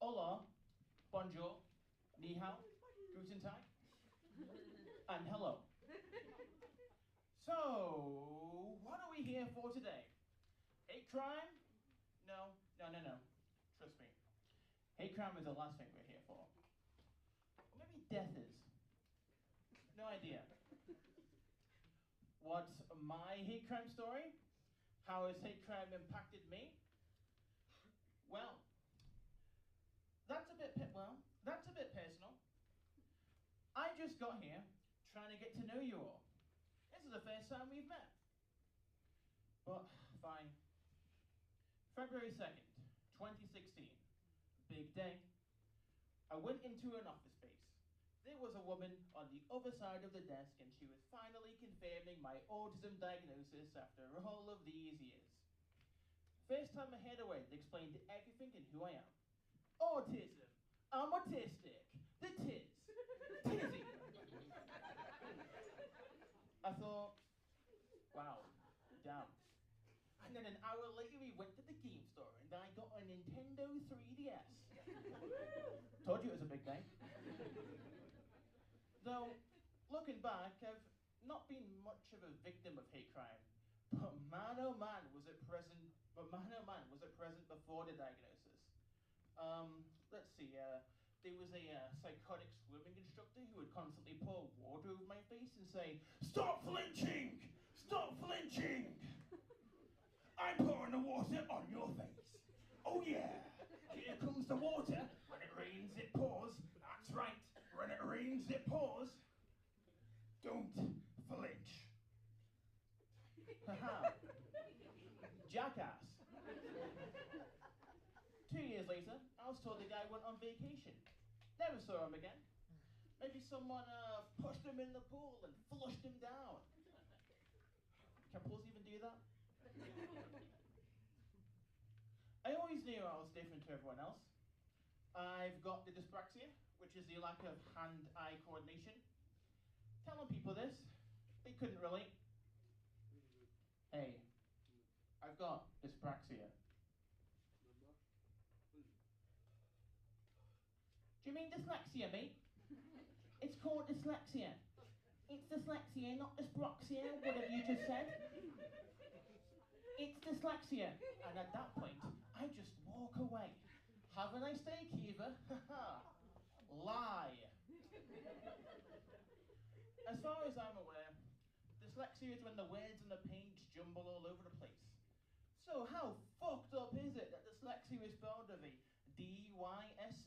Hola, bonjour, ni hao, guten tag, and hello. So, what are we here for today? Hate crime? No. Trust me. Hate crime is the last thing we're here for. Or maybe death is. No idea. What's my hate crime story? How has hate crime impacted me? Well, that's a bit personal. I just got here trying to get to know you all. This is the first time we've met. But fine. February 2nd, 2016. Big day. I went into an office space. There was a woman on the other side of the desk and she was finally confirming my autism diagnosis after all of these years. First time I heard a word that explained everything and who I am. Autism. I'm autistic. The tiz. Tizzy. I thought, wow, damn. And then an hour later we went to the game store and I got a Nintendo 3DS. Told you it was a big day. Though, looking back, I've not been much of a victim of hate crime. But man oh man was it present before the diagnosis. Let's see, there was a psychotic swimming instructor who would constantly pour water over my face and say, "Stop flinching! Stop flinching! I'm pouring the water on your face. Oh yeah, here comes the water. When it rains, it pours. That's right, when it rains, it pours. Don't flinch." Haha. Jackass. 2 years later, I was told the guy went on vacation. Never saw him again. Maybe someone pushed him in the pool and flushed him down. Can pools even do that? I always knew I was different to everyone else. I've got the dyspraxia, which is the lack of hand-eye coordination. Telling people this, they couldn't relate. Hey, I've got dyspraxia. Do you mean dyslexia, mate? It's called dyslexia. It's dyslexia, not dyspraxia, whatever you just said. It's dyslexia. And at that point, I just walk away. Have a nice day, Kiva. Haha. Lie. As far as I'm aware, dyslexia is when the words on the page jumble all over the place. So how fucked up is it that dyslexia is spelled with a DYSLEXIA-BCTNPQRSTUVWXYZ?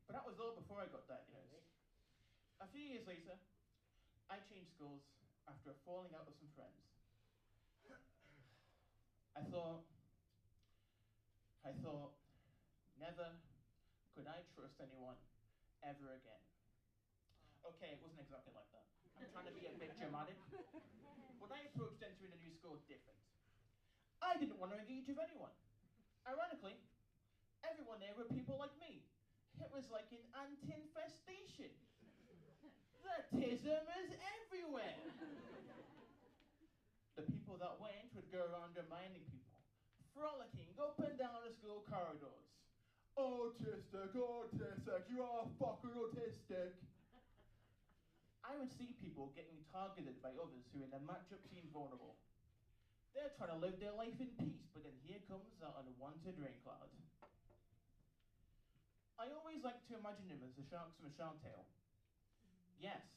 But that was all before I got diagnosed. A few years later, I changed schools after a falling out with some friends. I thought, never could I trust anyone ever again. Okay, it wasn't exactly like that. I'm trying to be a bit dramatic. But I approached entering a new school different. I didn't want to engage with anyone. Ironically, everyone there were people like me. It was like an ant infestation. The tism is everywhere. The people that went would go around reminding people, frolicking up and down the school corridors. Autistic, autistic, you are fucking autistic. I would see people getting targeted by others who in their matchup seem vulnerable. They're trying to live their life in peace, but then here comes that unwanted rain cloud. I always like to imagine them as the sharks from Shark Tale. Yes,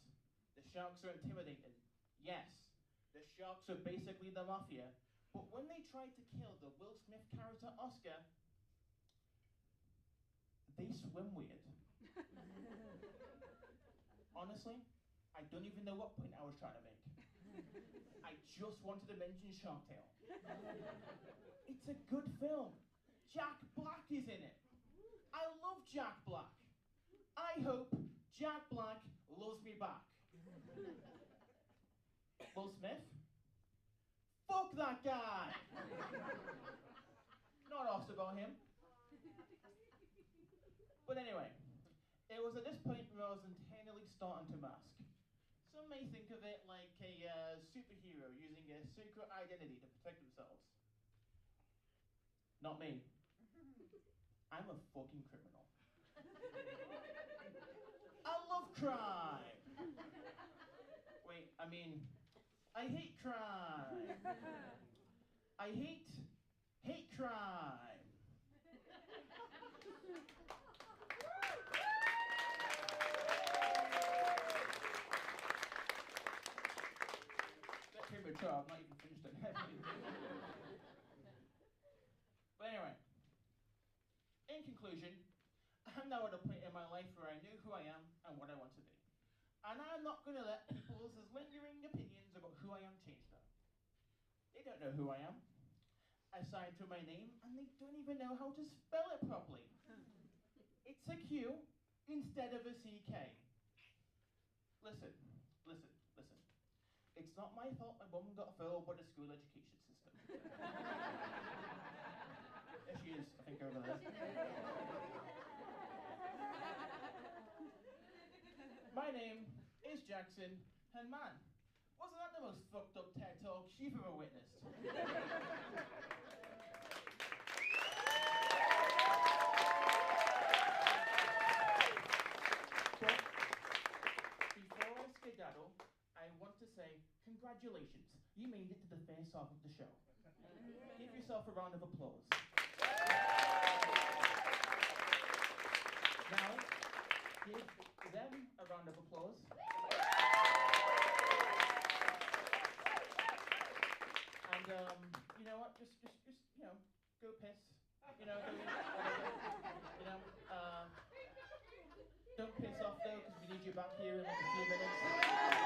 the sharks are intimidating. Yes, the sharks are basically the mafia. But when they tried to kill the Will Smith character Oscar, they swim weird. Honestly, I don't even know what point I was trying to make. I just wanted to mention Shark Tale. It's a good film. Jack Black is in it. I love Jack Black. I hope Jack Black loves me back. Will Smith? Fuck that guy! not asked about him. But anyway, it was at this point where I was internally starting to mask. Some may think of it like a superhero using a secret identity to protect themselves. Not me. I'm a fucking criminal. I love crime. Wait, I mean, I hate crime. I hate crime. Bit premature, I've not even finished it. But anyway, in conclusion, I'm now at a point in my life where I know who I am and what I want to be. And I'm not going to let people's lingering opinions about who I am change that. They don't know who I am, aside from my name, and they don't even know how to spell it properly. It's a Q instead of a CK. Listen. It's not my fault my mum got failed by the school education system. There she is, I think, over there. My name is Jaqson, and man, wasn't that the most fucked up TED Talk you've ever witnessed? But before I skedaddle, I want to say congratulations. You made it to the first half of the show. Give yourself a round of applause. Now, give them a round of applause. And you know what? Just go piss. Don't piss off though, because we need you back here in like a few minutes.